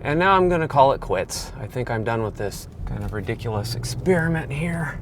And now I'm gonna call it quits. I think I'm done with this kind of ridiculous experiment here.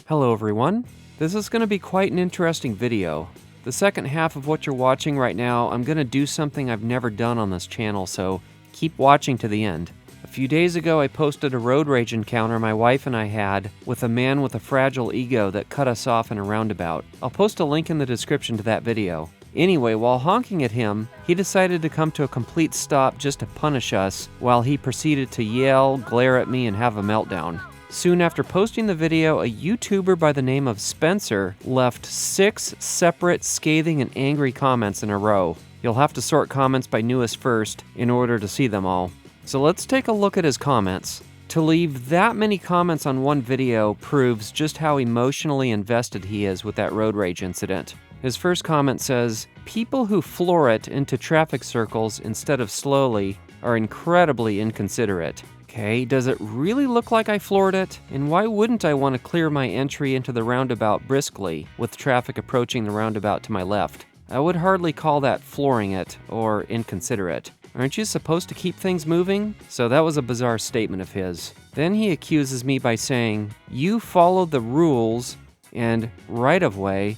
Hello everyone. This is gonna be quite an interesting video. The second half of what you're watching right now, I'm gonna do something I've never done on this channel, so keep watching to the end. A few days ago, I posted a road rage encounter my wife and I had with a man with a fragile ego that cut us off in a roundabout. I'll post a link in the description to that video. Anyway, while honking at him, he decided to come to a complete stop just to punish us, while he proceeded to yell, glare at me, and have a meltdown. Soon after posting the video, a YouTuber by the name of Spencer left 6 separate scathing and angry comments in a row. You'll have to sort comments by newest first in order to see them all. So let's take a look at his comments. To leave that many comments on one video proves just how emotionally invested he is with that road rage incident. His first comment says, "People who floor it into traffic circles instead of slowly are incredibly inconsiderate." Okay, does it really look like I floored it? And why wouldn't I want to clear my entry into the roundabout briskly with traffic approaching the roundabout to my left? I would hardly call that flooring it or inconsiderate. Aren't you supposed to keep things moving? So that was a bizarre statement of his. Then he accuses me by saying, "You followed the rules and right-of-way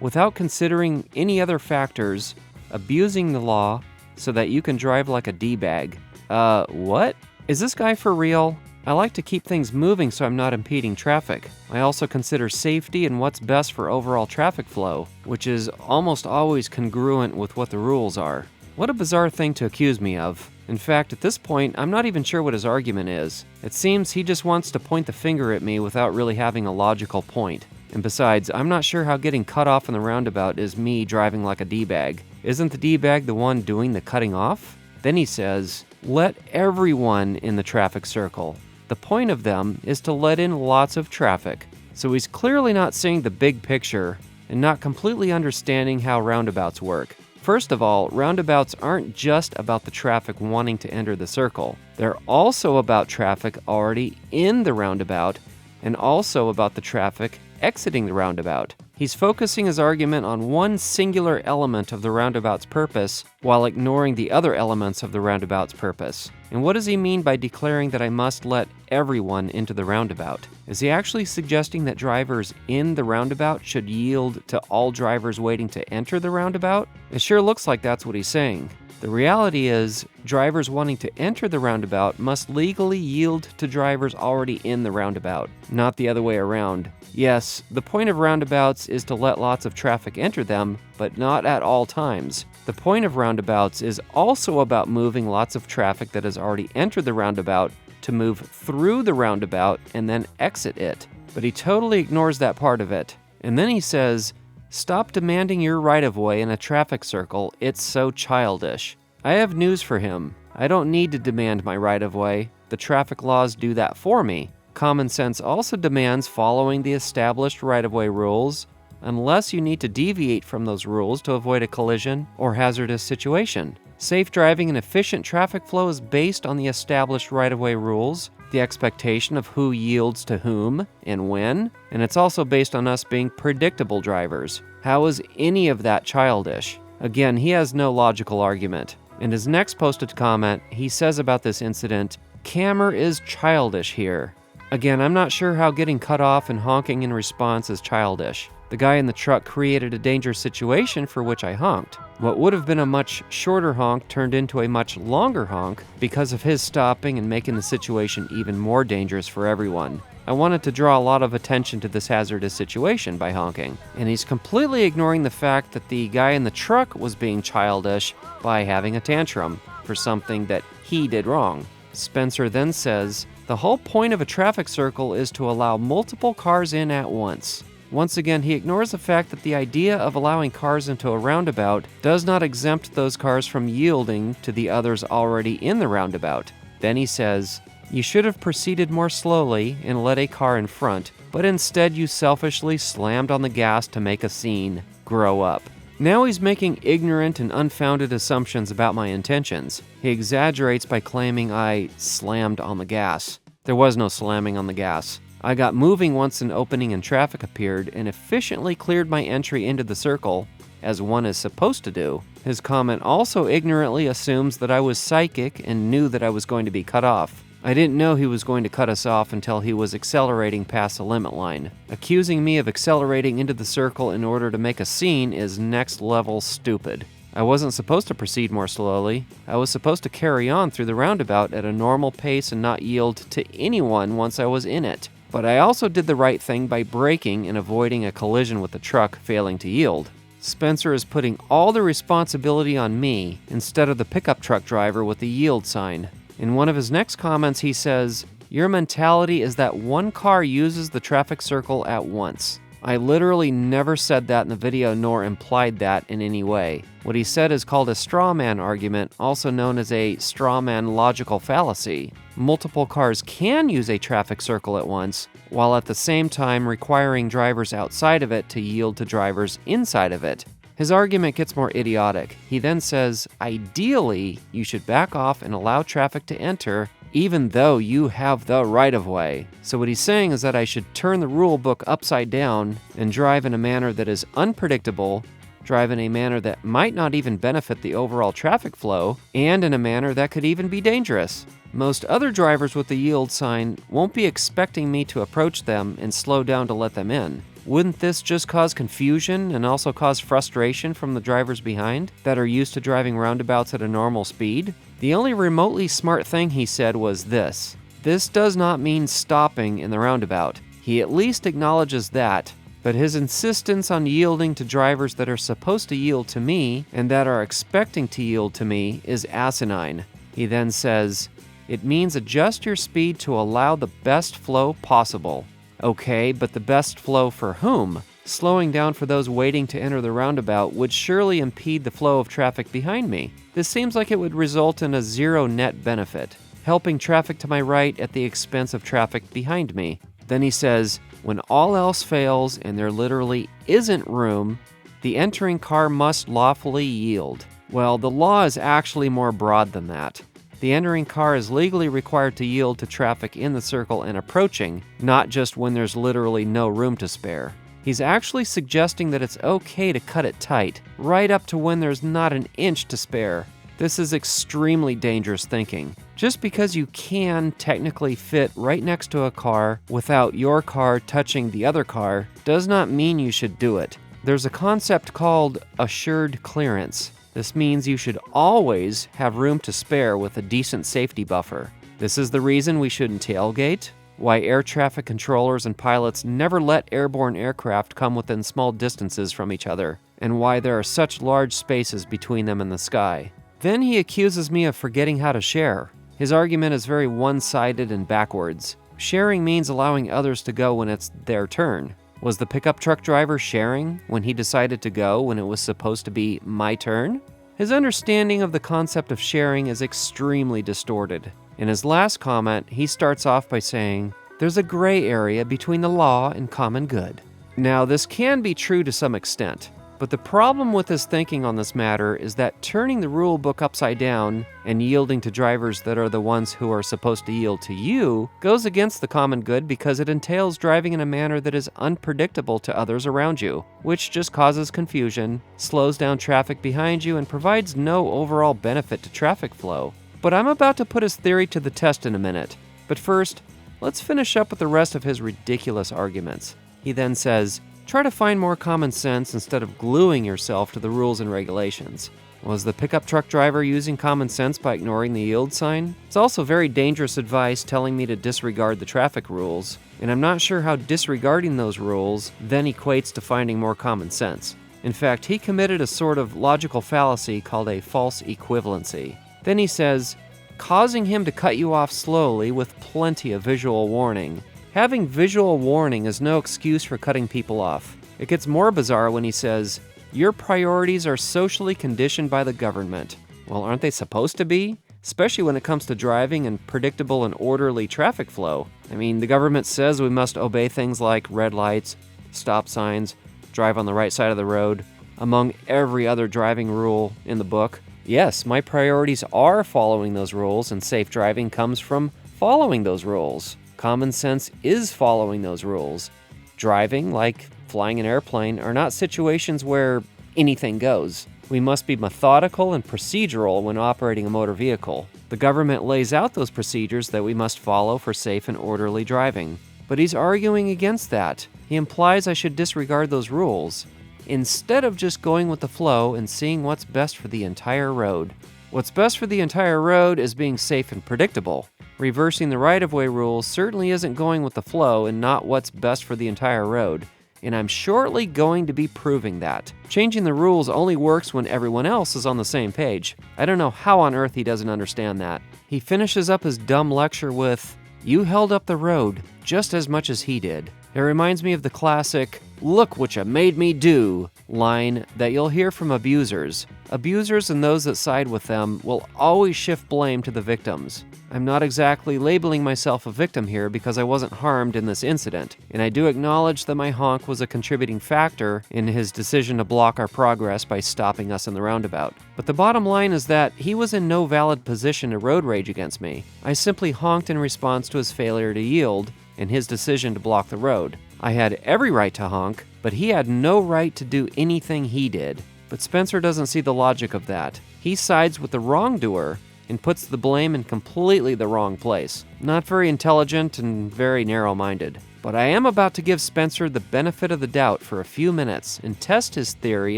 without considering any other factors, abusing the law so that you can drive like a D-bag." What? Is this guy for real? I like to keep things moving so I'm not impeding traffic. I also consider safety and what's best for overall traffic flow, which is almost always congruent with what the rules are. What a bizarre thing to accuse me of. In fact, at this point, I'm not even sure what his argument is. It seems he just wants to point the finger at me without really having a logical point. And besides, I'm not sure how getting cut off in the roundabout is me driving like a D-bag. Isn't the D-bag the one doing the cutting off? Then he says, "Let everyone in the traffic circle. The point of them is to let in lots of traffic." So he's clearly not seeing the big picture and not completely understanding how roundabouts work. First of all, roundabouts aren't just about the traffic wanting to enter the circle. They're also about traffic already in the roundabout and also about the traffic exiting the roundabout. He's focusing his argument on one singular element of the roundabout's purpose while ignoring the other elements of the roundabout's purpose. And what does he mean by declaring that I must let everyone into the roundabout? Is he actually suggesting that drivers in the roundabout should yield to all drivers waiting to enter the roundabout? It sure looks like that's what he's saying. The reality is, drivers wanting to enter the roundabout must legally yield to drivers already in the roundabout, not the other way around. Yes, the point of roundabouts is to let lots of traffic enter them, but not at all times. The point of roundabouts is also about moving lots of traffic that has already entered the roundabout to move through the roundabout and then exit it. But he totally ignores that part of it. And then he says, "Stop demanding your right-of-way in a traffic circle, it's so childish." I have news for him. I don't need to demand my right-of-way. The traffic laws do that for me. Common sense also demands following the established right-of-way rules, unless you need to deviate from those rules to avoid a collision or hazardous situation. Safe driving and efficient traffic flow is based on the established right-of-way rules, the expectation of who yields to whom and when, and it's also based on us being predictable drivers. How is any of that childish? Again, he has no logical argument. In his next posted comment, he says about this incident, "Cammer is childish here." Again, I'm not sure how getting cut off and honking in response is childish. The guy in the truck created a dangerous situation for which I honked. What would have been a much shorter honk turned into a much longer honk because of his stopping and making the situation even more dangerous for everyone. I wanted to draw a lot of attention to this hazardous situation by honking, and he's completely ignoring the fact that the guy in the truck was being childish by having a tantrum for something that he did wrong. Spencer then says, "The whole point of a traffic circle is to allow multiple cars in at once." Once again, he ignores the fact that the idea of allowing cars into a roundabout does not exempt those cars from yielding to the others already in the roundabout. Then he says, "You should have proceeded more slowly and let a car in front, but instead you selfishly slammed on the gas to make a scene. Grow up." Now he's making ignorant and unfounded assumptions about my intentions. He exaggerates by claiming I slammed on the gas. There was no slamming on the gas. I got moving once an opening and traffic appeared and efficiently cleared my entry into the circle as one is supposed to do. His comment also ignorantly assumes that I was psychic and knew that I was going to be cut off. I didn't know he was going to cut us off until he was accelerating past the limit line. Accusing me of accelerating into the circle in order to make a scene is next level stupid. I wasn't supposed to proceed more slowly. I was supposed to carry on through the roundabout at a normal pace and not yield to anyone once I was in it. But I also did the right thing by braking and avoiding a collision with the truck failing to yield. Spencer is putting all the responsibility on me instead of the pickup truck driver with the yield sign. In one of his next comments, he says, "Your mentality is that one car uses the traffic circle at once." I literally never said that in the video nor implied that in any way. What he said is called a straw man argument, also known as a straw man logical fallacy. Multiple cars can use a traffic circle at once, while at the same time requiring drivers outside of it to yield to drivers inside of it. His argument gets more idiotic. He then says, ideally, you should back off and allow traffic to enter, even though you have the right-of-way. So what he's saying is that I should turn the rule book upside down and drive in a manner that is unpredictable, drive in a manner that might not even benefit the overall traffic flow, and in a manner that could even be dangerous. Most other drivers with the yield sign won't be expecting me to approach them and slow down to let them in. Wouldn't this just cause confusion and also cause frustration from the drivers behind that are used to driving roundabouts at a normal speed? The only remotely smart thing he said was this. This does not mean stopping in the roundabout. He at least acknowledges that, but his insistence on yielding to drivers that are supposed to yield to me and that are expecting to yield to me is asinine. He then says, "It means adjust your speed to allow the best flow possible." Okay, but the best flow for whom? Slowing down for those waiting to enter the roundabout would surely impede the flow of traffic behind me. This seems like it would result in a zero net benefit, helping traffic to my right at the expense of traffic behind me. Then he says, when all else fails and there literally isn't room, the entering car must lawfully yield. Well, the law is actually more broad than that. The entering car is legally required to yield to traffic in the circle and approaching, not just when there's literally no room to spare. He's actually suggesting that it's okay to cut it tight, right up to when there's not an inch to spare. This is extremely dangerous thinking. Just because you can technically fit right next to a car without your car touching the other car does not mean you should do it. There's a concept called assured clearance. This means you should always have room to spare with a decent safety buffer. This is the reason we shouldn't tailgate, why air traffic controllers and pilots never let airborne aircraft come within small distances from each other, and why there are such large spaces between them in the sky. Then he accuses me of forgetting how to share. His argument is very one-sided and backwards. Sharing means allowing others to go when it's their turn. Was the pickup truck driver sharing when he decided to go when it was supposed to be my turn? His understanding of the concept of sharing is extremely distorted. In his last comment, he starts off by saying, "There's a gray area between the law and common good." Now, this can be true to some extent, but the problem with his thinking on this matter is that turning the rule book upside down and yielding to drivers that are the ones who are supposed to yield to you goes against the common good because it entails driving in a manner that is unpredictable to others around you, which just causes confusion, slows down traffic behind you, and provides no overall benefit to traffic flow. But I'm about to put his theory to the test in a minute. But first, let's finish up with the rest of his ridiculous arguments. He then says, try to find more common sense instead of gluing yourself to the rules and regulations. Was the pickup truck driver using common sense by ignoring the yield sign? It's also very dangerous advice telling me to disregard the traffic rules, and I'm not sure how disregarding those rules then equates to finding more common sense. In fact, he committed a sort of logical fallacy called a false equivalency. Then he says, causing him to cut you off slowly with plenty of visual warning. Having visual warning is no excuse for cutting people off. It gets more bizarre when he says, your priorities are socially conditioned by the government. Well, aren't they supposed to be? Especially when it comes to driving and predictable and orderly traffic flow. I mean, the government says we must obey things like red lights, stop signs, drive on the right side of the road, among every other driving rule in the book. Yes, my priorities are following those rules, and safe driving comes from following those rules. Common sense is following those rules. Driving, like flying an airplane, are not situations where anything goes. We must be methodical and procedural when operating a motor vehicle. The government lays out those procedures that we must follow for safe and orderly driving. But he's arguing against that. He implies I should disregard those rules, instead of just going with the flow and seeing what's best for the entire road. What's best for the entire road is being safe and predictable. Reversing the right-of-way rules certainly isn't going with the flow and not what's best for the entire road, and I'm shortly going to be proving that. Changing the rules only works when everyone else is on the same page. I don't know how on earth he doesn't understand that. He finishes up his dumb lecture with, "You held up the road just as much as he did." It reminds me of the classic, "Look what you made me do" line that you'll hear from abusers. Abusers and those that side with them will always shift blame to the victims. I'm not exactly labeling myself a victim here because I wasn't harmed in this incident, and I do acknowledge that my honk was a contributing factor in his decision to block our progress by stopping us in the roundabout. But the bottom line is that he was in no valid position to road rage against me. I simply honked in response to his failure to yield and his decision to block the road. I had every right to honk, but he had no right to do anything he did. But Spencer doesn't see the logic of that. He sides with the wrongdoer and puts the blame in completely the wrong place. Not very intelligent and very narrow-minded. But I am about to give Spencer the benefit of the doubt for a few minutes and test his theory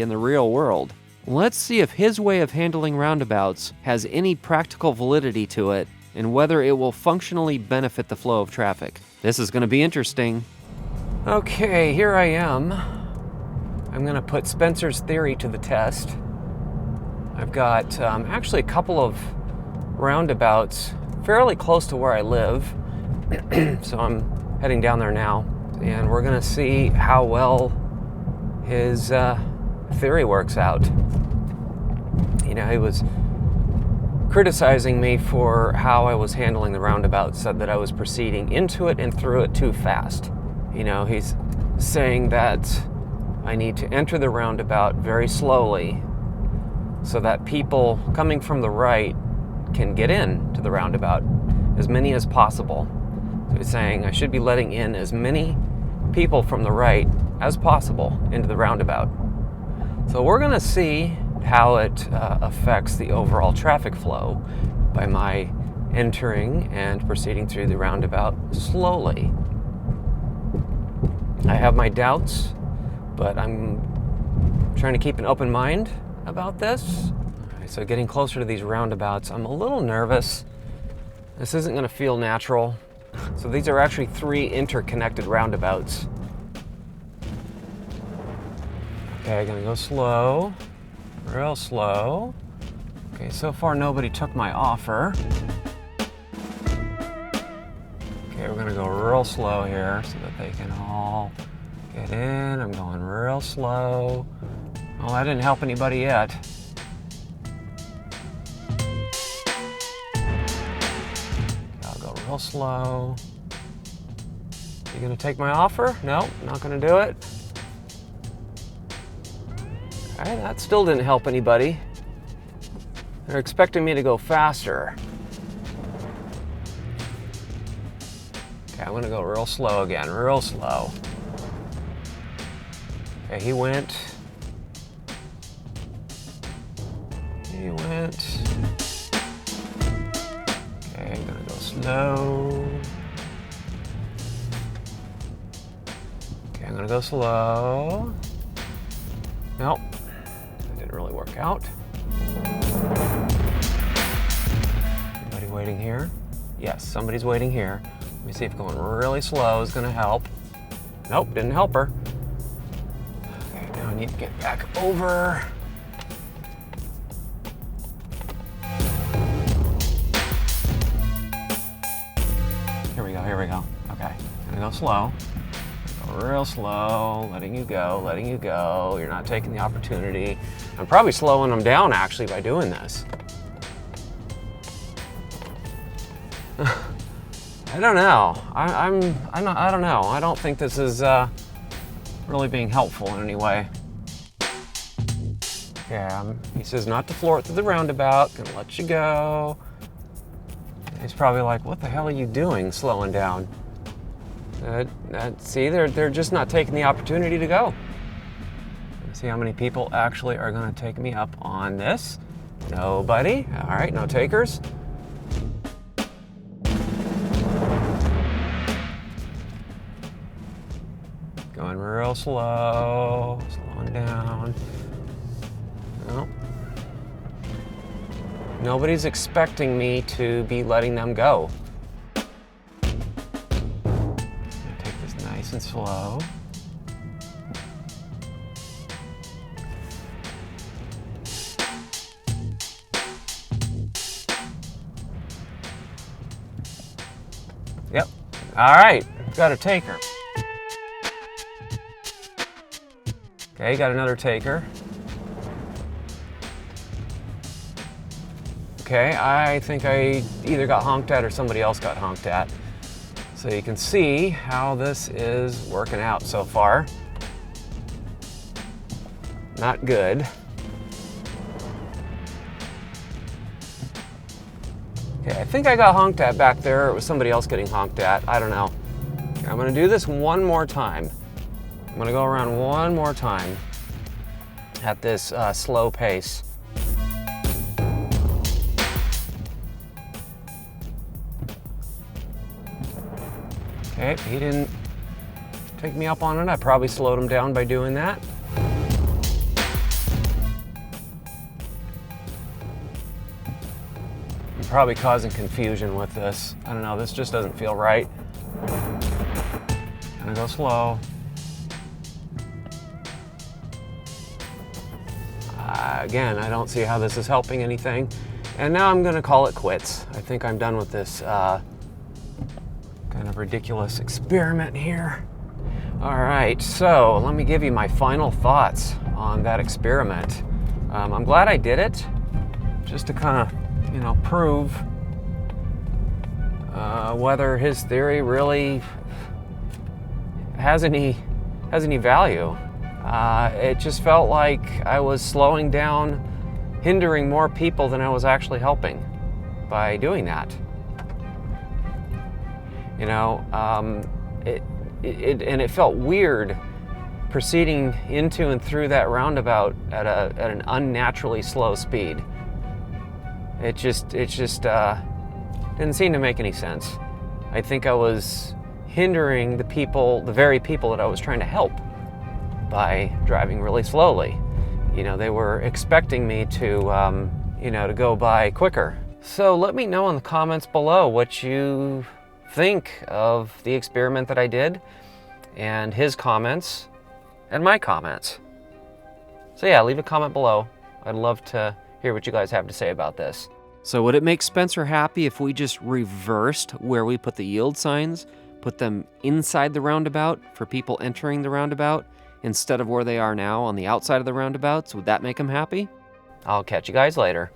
in the real world. Let's see if his way of handling roundabouts has any practical validity to it and whether it will functionally benefit the flow of traffic. This is going to be interesting. Okay, here I am. I'm going to put Spencer's theory to the test. I've got actually a couple of roundabouts fairly close to where I live, so I'm heading down there now, and we're going to see how well his theory works out. You know, he was criticizing me for how I was handling the roundabout, said that I was proceeding into it and through it too fast. You know, he's saying that I need to enter the roundabout very slowly so that people coming from the right can get in to the roundabout, as many as possible. So he's saying I should be letting in as many people from the right as possible into the roundabout. So we're going to see how it affects the overall traffic flow by my entering and proceeding through the roundabout slowly. I have my doubts, but I'm trying to keep an open mind about this. All right, so getting closer to these roundabouts, I'm a little nervous. This isn't going to feel natural. So these are actually 3 interconnected roundabouts. Okay, I'm going to go slow, real slow. Okay, so far nobody took my offer. Okay, we're going to go real slow here so that they can all get in. I'm going real slow. Well, that didn't help anybody yet. I'll go real slow. You gonna take my offer? No, not gonna do it. Okay, that still didn't help anybody. They're expecting me to go faster. Okay, I'm gonna go real slow again, real slow. Okay, he went. He went. Okay, I'm gonna go slow. Okay, I'm gonna go slow. Nope, that didn't really work out. Anybody waiting here? Yes, somebody's waiting here. Let me see if going really slow is gonna help. Nope, didn't help her. Okay, now I need to get back over. Here we go. Okay, gonna go slow. Go real slow, letting you go, letting you go. You're not taking the opportunity. I'm probably slowing them down actually by doing this. I don't know. I don't know. I don't think this is really being helpful in any way. Yeah, he says not to floor it through the roundabout. Gonna let you go. He's probably like, what the hell are you doing slowing down? See, they're just not taking the opportunity to go. See how many people actually are going to take me up on this. Nobody. All right, no takers. Going real slow, slowing down. Well, nobody's expecting me to be letting them go. Take this nice and slow. Yep. All right, got a taker. Okay, got another taker. Okay, I think I either got honked at or somebody else got honked at. So you can see how this is working out so far. Not good. Okay, I think I got honked at back there, or it was somebody else getting honked at. I don't know. Okay, I'm gonna do this one more time. I'm gonna go around one more time at this slow pace. Okay, he didn't take me up on it. I probably slowed him down by doing that. I'm probably causing confusion with this. I don't know, this just doesn't feel right. Gonna go slow. Again, I don't see how this is helping anything. And now I'm gonna call it quits. I think I'm done with this kind of ridiculous experiment here. All right, so let me give you my final thoughts on that experiment. I'm glad I did it, just to kind of, you know, prove whether his theory really has any value. It just felt like I was slowing down, hindering more people than I was actually helping by doing that. You know, it felt weird proceeding into and through that roundabout at an unnaturally slow speed. It just didn't seem to make any sense. I think I was hindering the very people that I was trying to help by driving really slowly. You know, they were expecting me to, you know, to go by quicker. So let me know in the comments below what you think of the experiment that I did, and his comments, and my comments. So yeah, leave a comment below. I'd love to hear what you guys have to say about this. So would it make Spencer happy if we just reversed where we put the yield signs, put them inside the roundabout for people entering the roundabout, instead of where they are now on the outside of the roundabouts? Would that make him happy? I'll catch you guys later.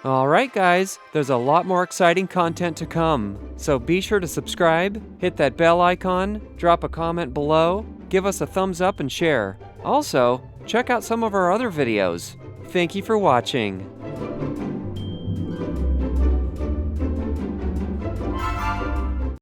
All right, guys, there's a lot more exciting content to come. So be sure to subscribe, hit that bell icon, drop a comment below, give us a thumbs up and share. Also, check out some of our other videos. Thank you for watching.